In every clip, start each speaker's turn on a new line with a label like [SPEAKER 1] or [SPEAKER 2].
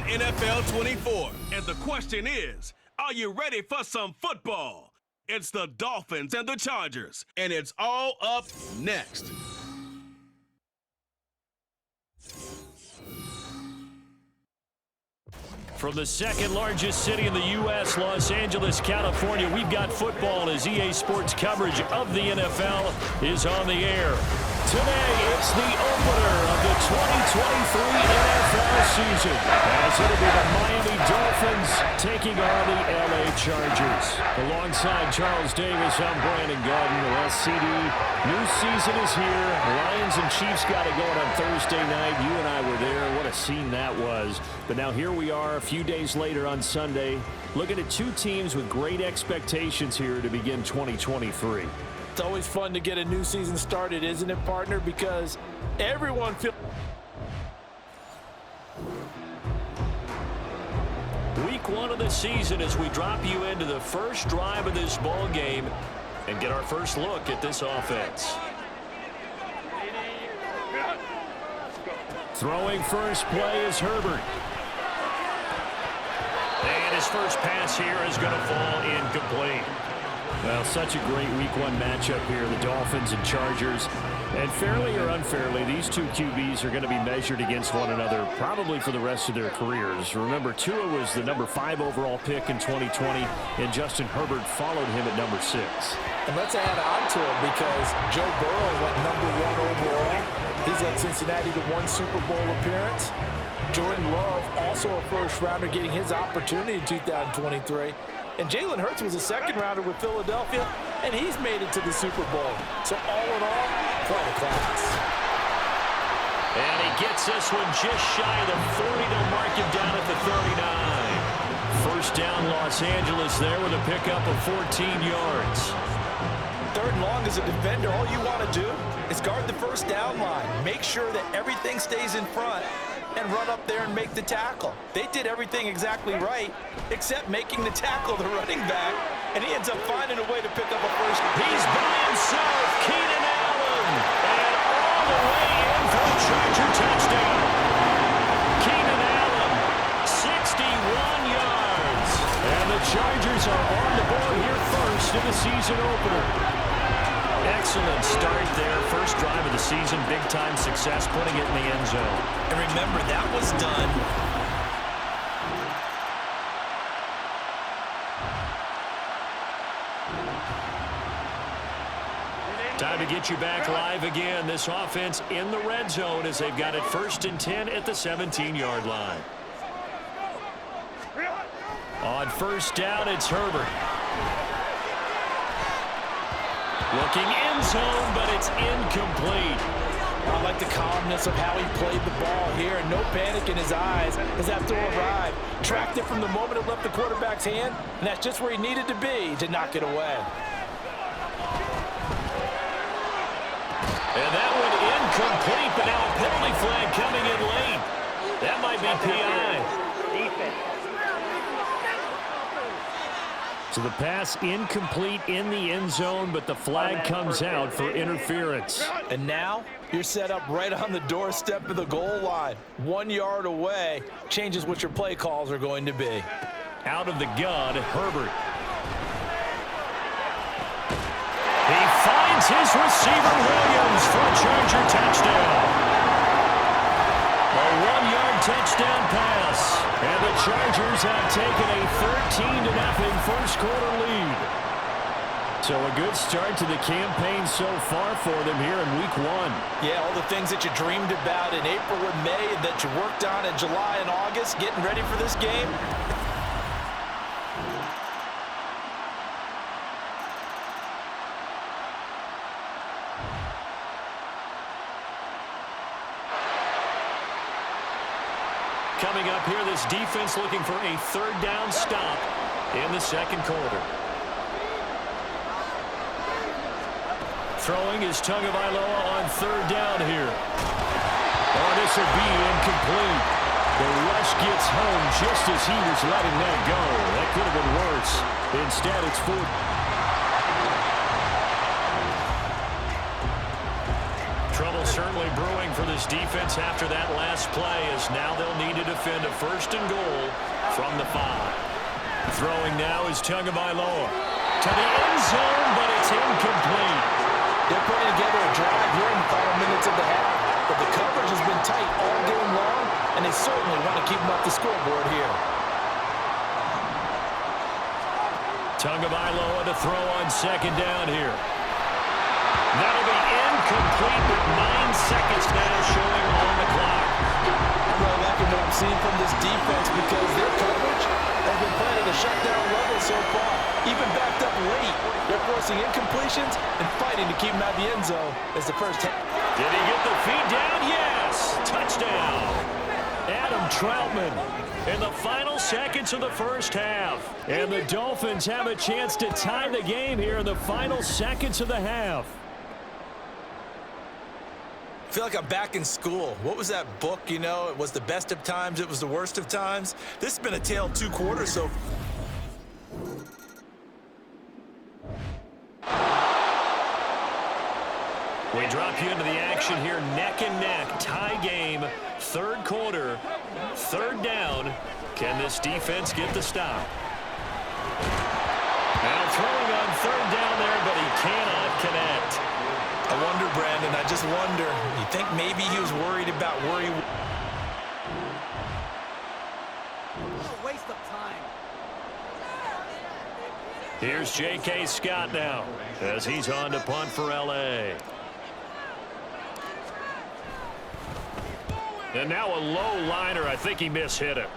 [SPEAKER 1] NFL 24. And the question is, are you ready for some football? It's the Dolphins and the Chargers, and it's all up next.
[SPEAKER 2] From the second largest city in the U.S., Los Angeles, California, we've got football as EA Sports coverage of the NFL is on the air. Today, it's the opener of the 2023 NFL season, as it'll be the Miami Dolphins taking on the LA Chargers. Alongside Charles Davis, I'm Brandon Gordon. The SCD new season is here. Lions and Chiefs got it going on Thursday night. You and I were there. What a scene that was. But now here we are a few days later on Sunday, looking at two teams with great expectations here to begin 2023.
[SPEAKER 3] It's always fun to get a new season started, isn't it, partner? Because everyone feels...
[SPEAKER 2] Week one of the season as we drop you into the first drive of this ball game and get our first look at this offense. Throwing first play is Herbert. And his first pass here is going to fall incomplete. Well, such a great week one matchup here, the Dolphins and Chargers. And fairly or unfairly, these two QBs are going to be measured against one another probably for the rest of their careers. Remember, Tua was the number 5 overall pick in 2020, and Justin Herbert followed him at number 6.
[SPEAKER 3] And let's add on to it because Joe Burrow went number 1 overall. He's led Cincinnati to 1 Super Bowl appearance. Jordan Love, also a first-rounder, getting his opportunity in 2023. And Jalen Hurts was a second-rounder with Philadelphia, and he's made it to the Super Bowl. So all in all, quite a class.
[SPEAKER 2] And he gets this one just shy of the 40. They'll mark him down at the 39. First down, Los Angeles there with a pickup of 14 yards.
[SPEAKER 3] Third and long as a defender, all you want to do is guard the first down line. Make sure that everything stays in front and run up there and make the tackle. They did everything exactly right, except making the tackle the running back, and he ends up finding a way to pick up a first.
[SPEAKER 2] He's by himself, Keenan Allen, and all the way in for a Charger touchdown. Keenan Allen, 61 yards, and the Chargers are on the board here first in the season opener. Excellent start there. First drive of the season, big-time success, putting it in the end zone.
[SPEAKER 3] And remember, that was done.
[SPEAKER 2] Time to get you back live again. This offense in the red zone as they've got it 1st and 10 at the 17-yard line. On first down, it's Herbert. Looking end zone, but it's incomplete.
[SPEAKER 3] I like the calmness of how he played the ball here, and no panic in his eyes as that throw arrived. Tracked it from the moment it left the quarterback's hand, and that's just where he needed to be to knock it away.
[SPEAKER 2] And that one incomplete, but now a penalty flag coming in late. That might be PI. So the pass incomplete in the end zone, but the flag comes out for interference.
[SPEAKER 3] And now you're set up right on the doorstep of the goal line. 1 yard away changes what your play calls are going to be.
[SPEAKER 2] Out of the gun, Herbert. He finds his receiver, Williams, for a Charger touchdown. A 1-yard touchdown pass. And the Chargers have taken a 13-0 first quarter lead. So a good start to the campaign so far for them here in week 1.
[SPEAKER 3] Yeah, all the things that you dreamed about in April and May and that you worked on in July and August, getting ready for this game.
[SPEAKER 2] Coming up here, this defense looking for a 3rd down stop in the second quarter. Throwing is Tagovailoa on 3rd down here. Oh, this will be incomplete. The rush gets home just as he was letting that go. That could have been worse. Instead, it's 4th. Trouble certainly brewing for this defense after that last play, as now they'll need to defend a 1st and goal from the 5. Throwing now is Tagovailoa to the end zone, but it's incomplete.
[SPEAKER 3] They're putting together a drive here in the final minutes of the half, but the coverage has been tight all game long, and they certainly want to keep them off the scoreboard here.
[SPEAKER 2] Tagovailoa to throw on 2nd down here. That'll be incomplete with 9 seconds now showing on the clock.
[SPEAKER 3] I'm really liking what I'm seeing from this defense because their coverage has been playing at a shutdown level so far. Even backed up late, they're forcing incompletions and fighting to keep them out of the end zone as the first.
[SPEAKER 2] Did he get the feed down? Yes! Touchdown! Adam Troutman in the final seconds of the first half. And the Dolphins have a chance to tie the game here in the final seconds of the half.
[SPEAKER 3] I feel like I'm back in school. What was that book, you know? It was the best of times, it was the worst of times. This has been a tale of 2 quarters, so...
[SPEAKER 2] We drop you into the action here, neck and neck, tie game, 3rd quarter, 3rd down. Can this defense get the stop? Now throwing on 3rd down there, but he cannot connect.
[SPEAKER 3] I wonder, Brandon, I just wonder. You think maybe he was worried about where he...
[SPEAKER 4] What a waste of time.
[SPEAKER 2] Here's J.K. Scott now as he's on to punt for L.A. And now a low liner. I think he mishit it.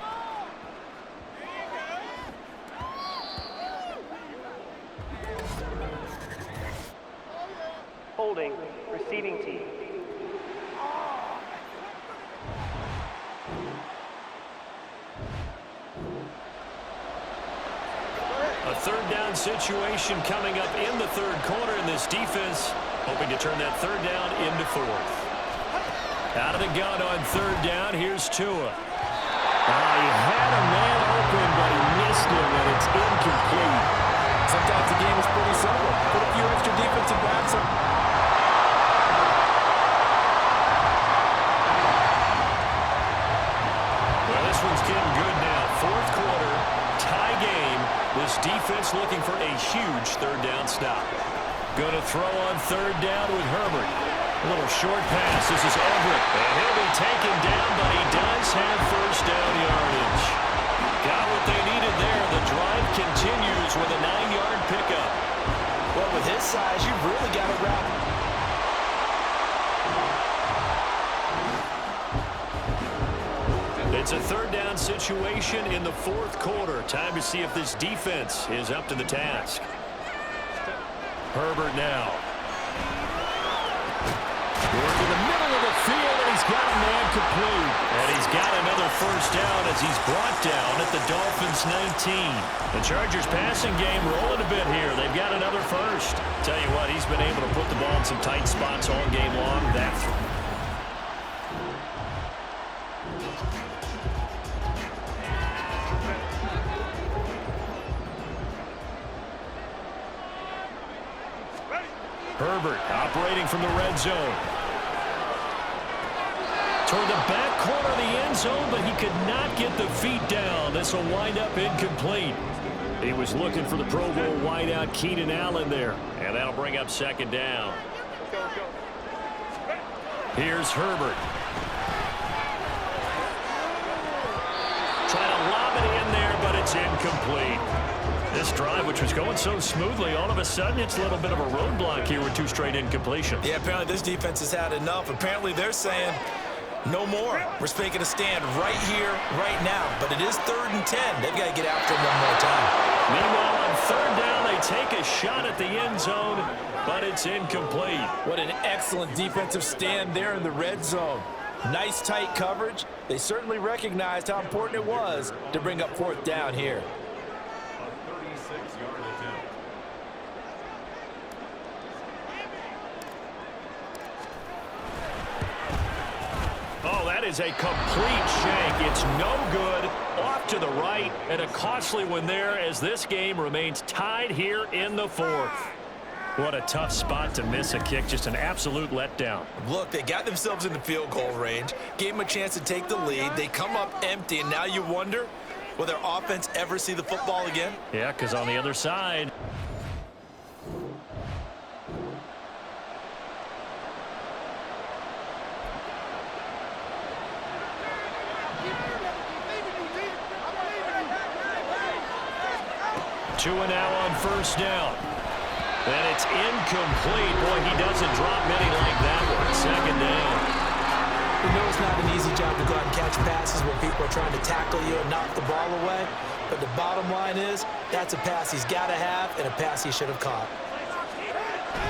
[SPEAKER 5] Holding, receiving team.
[SPEAKER 2] A 3rd down situation coming up in the 3rd quarter, and this defense hoping to turn that 3rd down into 4th. Out of the gun on 3rd down, here's Tua. He had a man open, but he missed him, and it's incomplete.
[SPEAKER 3] Sometimes the game is pretty simple. Put a few extra defensive backs on.
[SPEAKER 2] Well, this one's getting good now. 4th quarter, tie game. This defense looking for a huge 3rd down stop. Going to throw on 3rd down with Herbert. A little short pass. This is Everett. And he'll be taken down, but he does have 1st down yardage. Got what they needed there. The drive continues with a 9-yard pickup.
[SPEAKER 3] Well, with his size, you've really got to wrap.
[SPEAKER 2] It's a 3rd down situation in the 4th quarter. Time to see if this defense is up to the task. Herbert now. Working the middle of the field, and he's got a man complete. And he's got another 1st down as he's brought down at the Dolphins' 19. The Chargers' passing game rolling a bit here. They've got another 1st. Tell you what, he's been able to put the ball in some tight spots all game long. Herbert operating from the red zone. Toward the back corner of the end zone, but he could not get the feet down. This will wind up incomplete. He was looking for the Pro Bowl wideout Keenan Allen there, and that'll bring up 2nd down. Here's Herbert. Trying to lob it in there, but it's incomplete. This drive, which was going so smoothly, all of a sudden it's a little bit of a roadblock here with 2 straight incompletions.
[SPEAKER 3] Yeah, apparently this defense has had enough. Apparently they're saying no more. We're making a stand right here, right now. But it is 3rd and 10. They've got to get after him one more time.
[SPEAKER 2] Meanwhile, on 3rd down, they take a shot at the end zone, but it's incomplete.
[SPEAKER 3] What an excellent defensive stand there in the red zone. Nice tight coverage. They certainly recognized how important it was to bring up 4th down here.
[SPEAKER 2] Oh, that is a complete shank. It's no good. Off to the right, and a costly one there as this game remains tied here in the 4th. What a tough spot to miss a kick. Just an absolute letdown.
[SPEAKER 3] Look, they got themselves in the field goal range, gave them a chance to take the lead. They come up empty, and now you wonder, will their offense ever see the football again?
[SPEAKER 2] Yeah, because on the other side, Tua now on first down. And it's incomplete. Boy, he doesn't drop many like that one. Second down.
[SPEAKER 6] You know it's not an easy job to go out and catch passes when people are trying to tackle you and knock the ball away. But the bottom line is, that's a pass he's got to have and a pass he should have caught.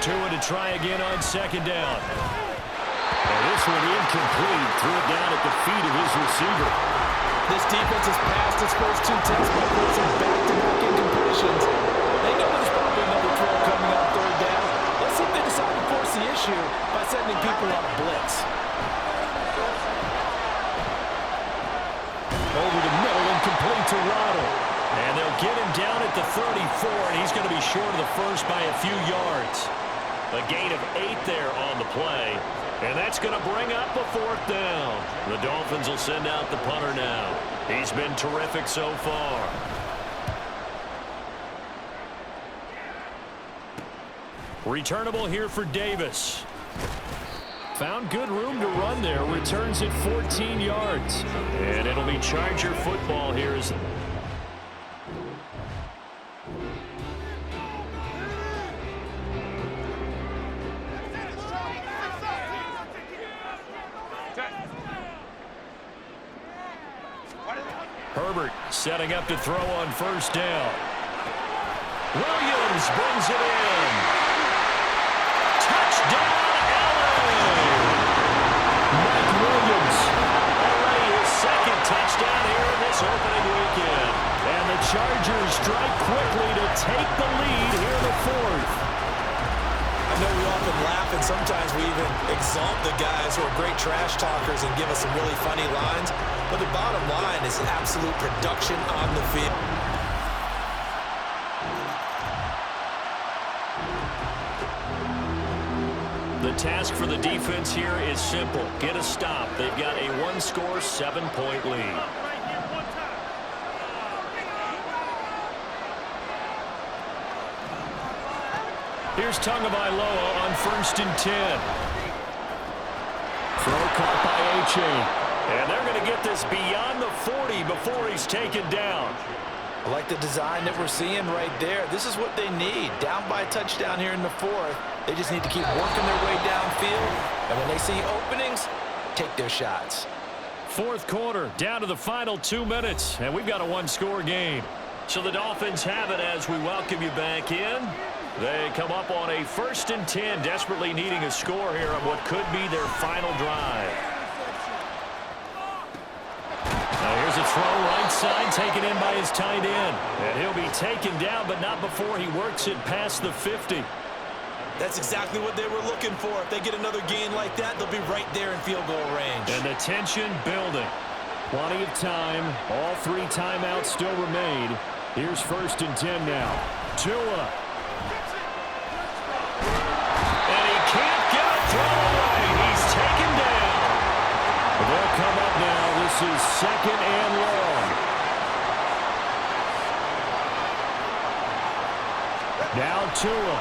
[SPEAKER 2] Tua to try again on second down. And this one incomplete. Threw it down at the feet of his receiver.
[SPEAKER 6] This defense has passed its first two tests by forcing back-to-back incompletions. They know there's probably another throw coming on third down. Let's see if they decide to force the issue by sending people on a blitz.
[SPEAKER 2] Over the middle and complete to Waddle. And they'll get him down at the 34, and he's going to be short of the first by a few yards. A gain of 8 there on the play. And that's going to bring up a fourth down. The Dolphins will send out the punter now. He's been terrific so far. Returnable here for Davis. Found good room to run there. Returns at 14 yards. And it'll be Charger football here as Herbert setting up to throw on first down. Williams brings it in. Touchdown, Allen! Mike Williams, already his second touchdown here in this opening weekend. And the Chargers strike quickly to take the lead here in the fourth.
[SPEAKER 3] I know we often laugh, and sometimes we even exalt the guys who are great trash talkers and give us some really funny lines. But the bottom line is absolute production on the field.
[SPEAKER 2] The task for the defense here is simple. Get a stop. They've got a one-score, 7-point lead. Here's Tagovailoa on first and 10. Throw caught by A-Chain. And they're going to get this beyond the 40 before he's taken down.
[SPEAKER 6] I like the design that we're seeing right there. This is what they need. Down by a touchdown here in the fourth. They just need to keep working their way downfield. And when they see openings, take their shots.
[SPEAKER 2] Fourth quarter, down to the final 2 minutes. And we've got a one-score game. So the Dolphins have it as we welcome you back in. They come up on a first and 10, desperately needing a score here on what could be their final drive. Now here's a throw right side taken in by his tight end. And he'll be taken down, but not before he works it past the 50.
[SPEAKER 3] That's exactly what they were looking for. If they get another gain like that, they'll be right there in field goal range.
[SPEAKER 2] And the tension building. Plenty of time. All 3 timeouts still remain. Here's first and 10 now. Tua. And he can't get a throw away. He's taken down. They'll come up now. This is second and long. Now Tua.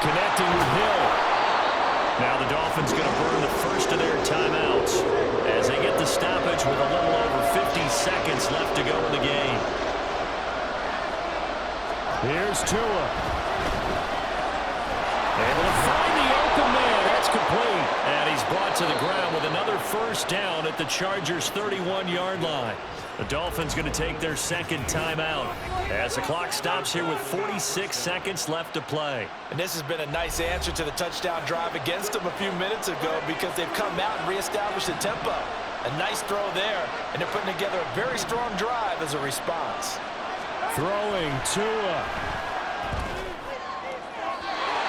[SPEAKER 2] Connecting with Hill. Now the Dolphins going to burn the first of their timeouts as they get the stoppage with a little over 50 seconds left to go in the game. Here's Tua. Able to find the open man. That's complete. And he's brought to the ground with another first down at the Chargers' 31-yard line. The Dolphins going to take their second timeout as the clock stops here with 46 seconds left to play.
[SPEAKER 6] And this has been a nice answer to the touchdown drive against them a few minutes ago because they've come out and reestablished the tempo. A nice throw there, and they're putting together a very strong drive as a response.
[SPEAKER 2] Throwing Tua.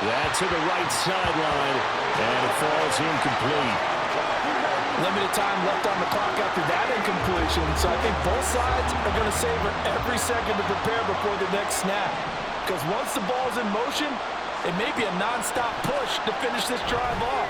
[SPEAKER 2] That to the right sideline, and it falls incomplete.
[SPEAKER 6] Limited time left on the clock after that incompletion, so I think both sides are going to savor every second to prepare before the next snap.
[SPEAKER 3] because once the ball's in motion, it may be a nonstop push to finish this drive off.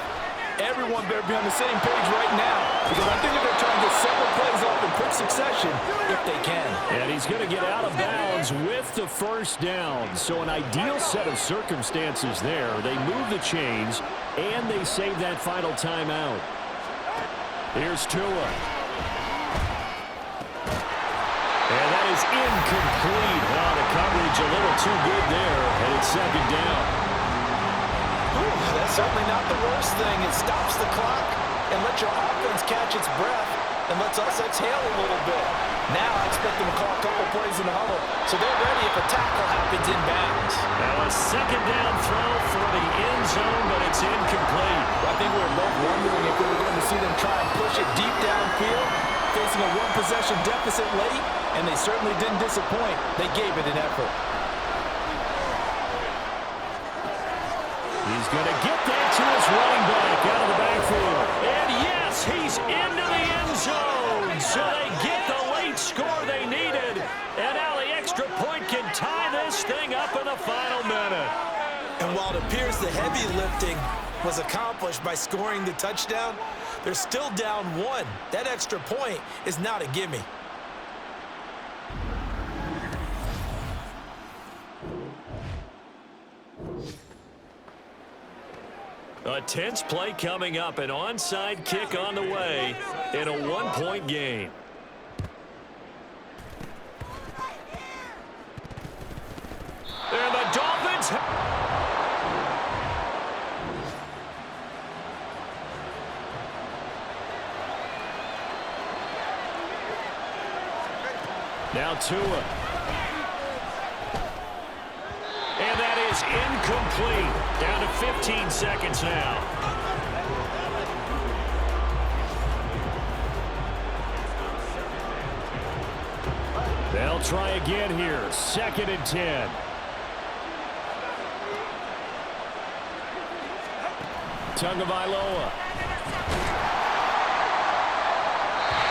[SPEAKER 3] Everyone better be on the same page right now, because I think they're going to try and get several plays off in quick succession if they can.
[SPEAKER 2] And he's going to get out of bounds with the first down. So an ideal set of circumstances there. They move the chains, and they save that final timeout. Here's Tua. And that is incomplete. Wow, the coverage a little too good there, and it's second down.
[SPEAKER 3] That's certainly not the worst thing. It stops the clock and lets your offense catch its breath and lets us exhale a little bit. Now I expect them to call a couple plays in the huddle, so they're ready if a tackle happens inbounds.
[SPEAKER 2] Now a second down throw for the end zone, but it's incomplete.
[SPEAKER 3] I think we were both wondering if we were going to see them try and push it deep downfield, facing a one-possession deficit late, and they certainly didn't disappoint. They gave it an effort.
[SPEAKER 2] He's going to get that to his running back out of the backfield. And yes, he's into the end zone. So they get the late score they needed. And now the extra point can tie this thing up in the final minute.
[SPEAKER 6] And while it appears the heavy lifting was accomplished by scoring the touchdown, they're still down one. That extra point is not a gimme.
[SPEAKER 2] A tense play coming up, an onside kick on the way in a one-point game. And the Dolphins... Now Tua. And that is incomplete. Down to 15 seconds now. They'll try again here. 2nd and 10. Tagovailoa.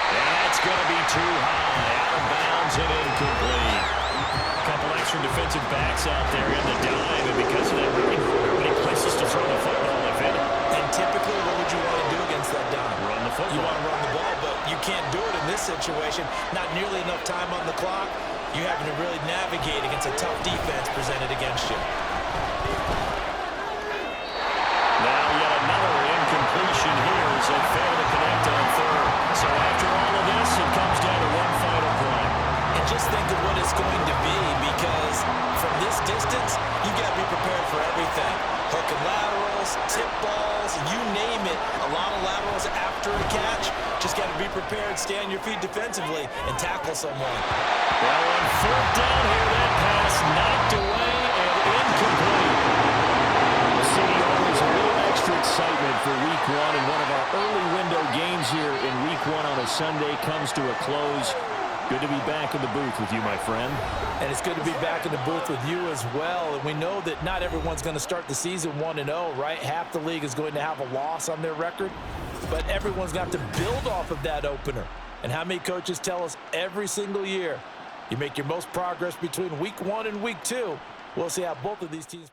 [SPEAKER 2] That's going to be too high. Out of bounds and incomplete. Couple extra defensive backs out there in the dime, and because of that, there are many places to throw the football, if any.
[SPEAKER 6] And typically, what would you want to do against that dime?
[SPEAKER 2] Run the football.
[SPEAKER 6] You want to run the ball, but you can't do it in this situation. Not nearly enough time on the clock. You're having to really navigate against a tough defense presented against you.
[SPEAKER 2] Now yet another incompletion here as they fail to connect on third. So after all of this, it comes down to one final play.
[SPEAKER 6] And just think of what it's going to be, because from this distance, you've got to be prepared for everything. Hook and laterals, tip balls, you name it. A lot of laterals after a catch. Just got to be prepared, stay on your feet defensively, and tackle someone.
[SPEAKER 2] Well, on 4th down here, that pass knocked away and incomplete. The city always a little extra excitement for Week 1, and one of our early window games here in Week 1 on a Sunday comes to a close. Good to be back in the booth with you, my friend.
[SPEAKER 3] And it's good to be back in the booth with you as well. And we know that not everyone's going to start the season 1-0, right? Half the league is going to have a loss on their record. But everyone's going to have to build off of that opener. And how many coaches tell us every single year, you make your most progress between Week 1 and Week 2. We'll see how both of these teams...